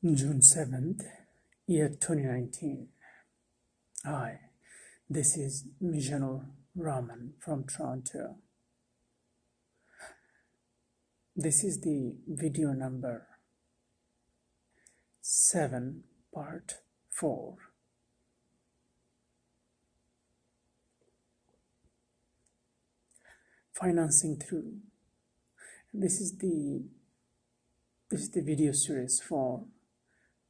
June 7th, year 2019. Hi, this is Mijanur Rahman from Toronto. This is the video number 7, part 4. Financing through. This is the video series for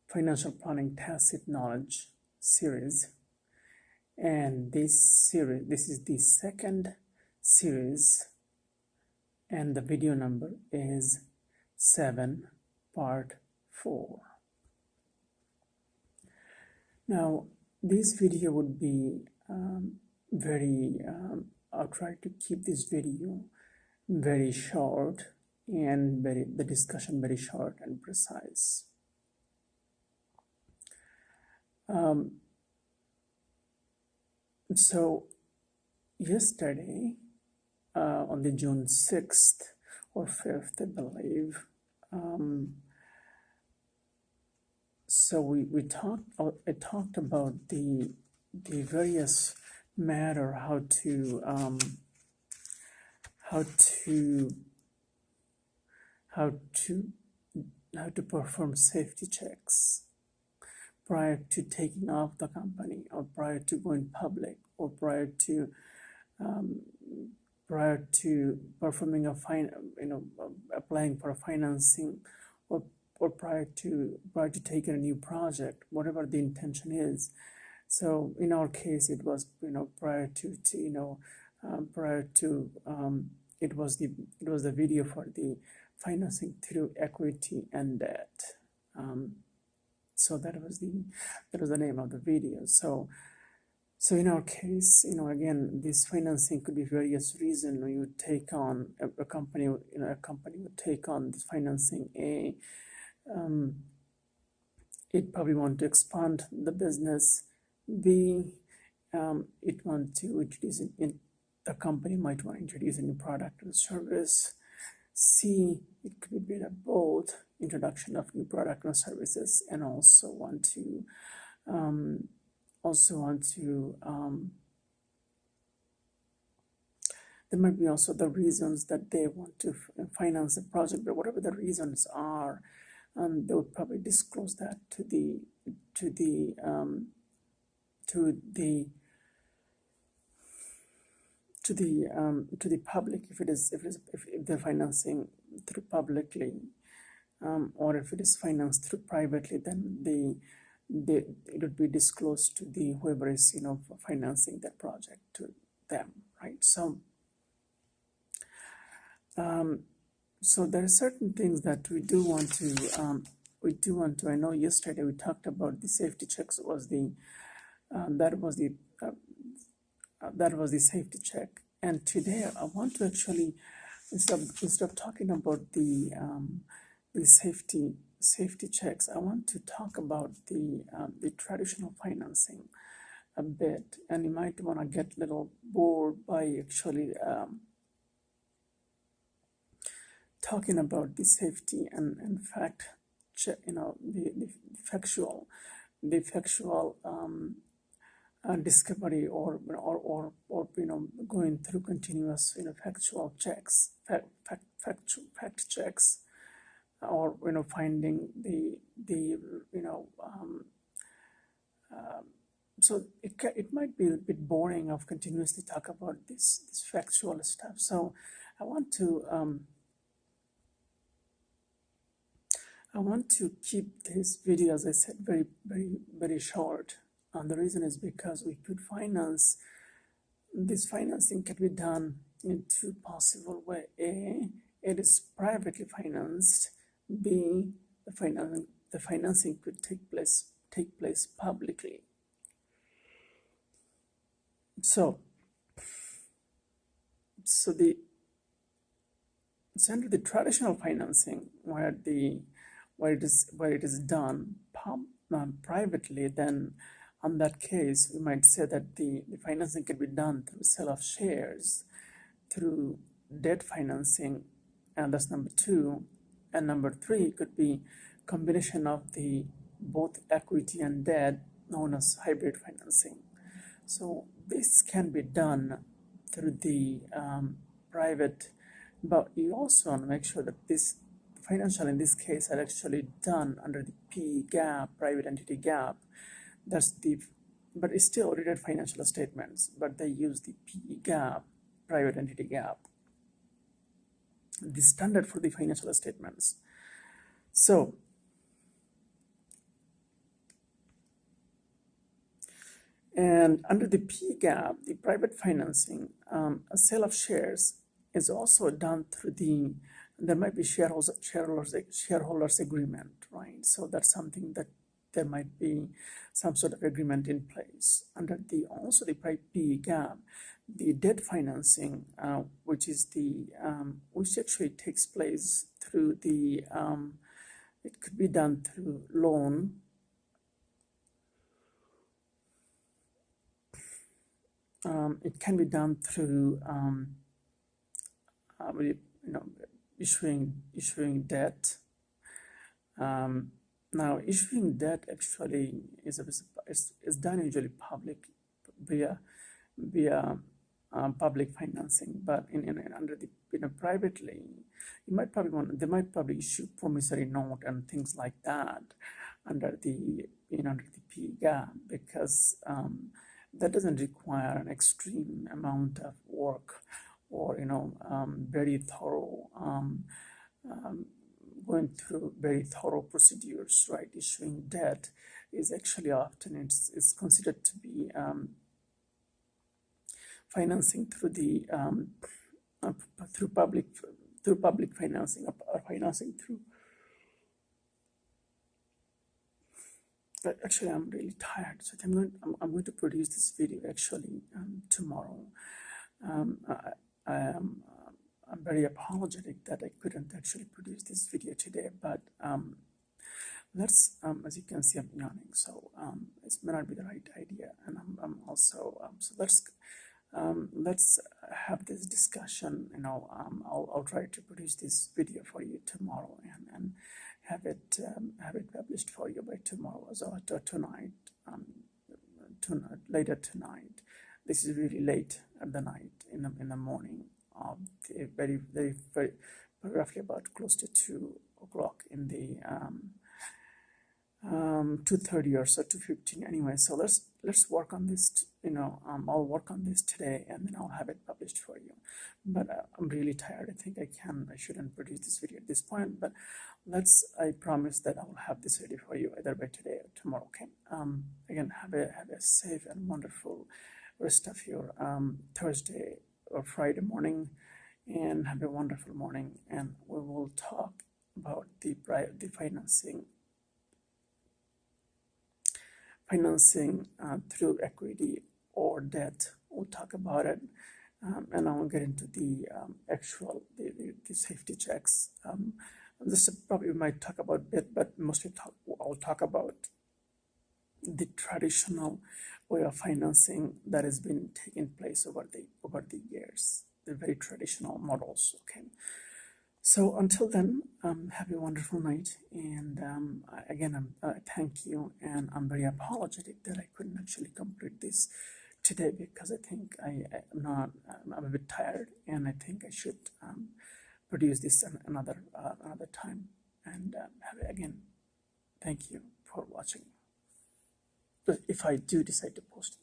Financial Planning Tacit Knowledge series, and this is the second series, and the video number is 7 part 4. Now this video would be I'll try to keep this video very short and the discussion very short and precise. So yesterday, on the June 6th or 5th, I believe, so I talked about the various matter how to perform safety checks prior to taking off the company, or prior to going public, or prior to performing applying for a financing, or prior to taking a new project, whatever the intention is. So in our case, it was it was the video for the financing through equity and debt. So that was the name of the video. So in our case, again, this financing could be various reasons. You would take on a company would take on this financing. It probably want to expand the business. B, it want to introduce the company might want to introduce a new product or service. C, it could be a bit of both, introduction of new product and services, and also want to there might be also the reasons that they want to finance the project, but whatever the reasons are, they would probably disclose that to the public if they're financing through publicly, or if it is financed through privately, then it would be disclosed to the whoever is financing that project to them, right? So so there are certain things that we do want to I know yesterday we talked about the safety checks. That was the safety check, and today I want to actually, instead of talking about the safety checks, I want to talk about the traditional financing a bit. And you might want to get a little bored by actually talking about the safety and fact check, the factual discovery, or going through continuous factual checks, fact checks, or finding so it might be a bit boring of continuously talk about this factual stuff. So I want to keep this video, as I said, very, very, very short. And the reason is because we could this financing can be done in two possible ways. A, it is privately financed. B, the financing could take place publicly. So under the traditional financing, where it is done privately, then on that case we might say that the financing can be done through sale of shares, through debt financing, and that's number 2. And number 3 could be combination of the both equity and debt, known as hybrid financing. So this can be done through the private, but you also want to make sure that this financial in this case are actually done under the PE gap, private entity gap. That's the, but it's still audited financial statements, but they use the PE gap, private entity gap, the standard for the financial statements. So and under the PE gap, the private financing, a sale of shares is also done through the, there might be shareholders agreement, right? So that's something that there might be some sort of agreement in place. Under the also the PE gap, the debt financing, which is the which actually takes place through the it could be done through loan. It can be done through issuing debt. Now, issuing debt actually is done usually public via public financing, but under the privately, you might probably they might probably issue promissory note and things like that under the under the PE gap, because that doesn't require an extreme amount of work or very thorough going through very thorough procedures, right? Issuing debt is actually often it's considered to be financing through the through public financing or financing through. But actually, I'm really tired, so I'm going to produce this video actually tomorrow. I'm very apologetic that I couldn't actually produce this video today, but let's, as you can see, I'm yawning, so it may not be the right idea, and I'm also so let's have this discussion. I'll try to produce this video for you tomorrow and have it published for you by tomorrow or tonight, later tonight. This is really late at the night, in the morning of the very roughly about close to 2 o'clock in the 2:30 or so, 2:15 anyway. So let's work on this. I'll work on this today, and then I'll have it published for you. But I'm really tired. I think I shouldn't produce this video at this point, but I promise that I will have this ready for you either by today or tomorrow. Okay. Again, have a safe and wonderful rest of your Thursday or Friday morning, and have a wonderful morning. And we will talk about the financing through equity or debt. We'll talk about it, and I will get into the actual the safety checks. This probably we might talk about debt, but mostly I'll talk about the traditional way of financing that has been taking place over the years, the very traditional models. Okay, so until then, have a wonderful night, and again, thank you, and I'm very apologetic that I couldn't actually complete this today, because I think I'm a bit tired, and I think I should produce this another time. And again, thank you for watching. But if I do decide to post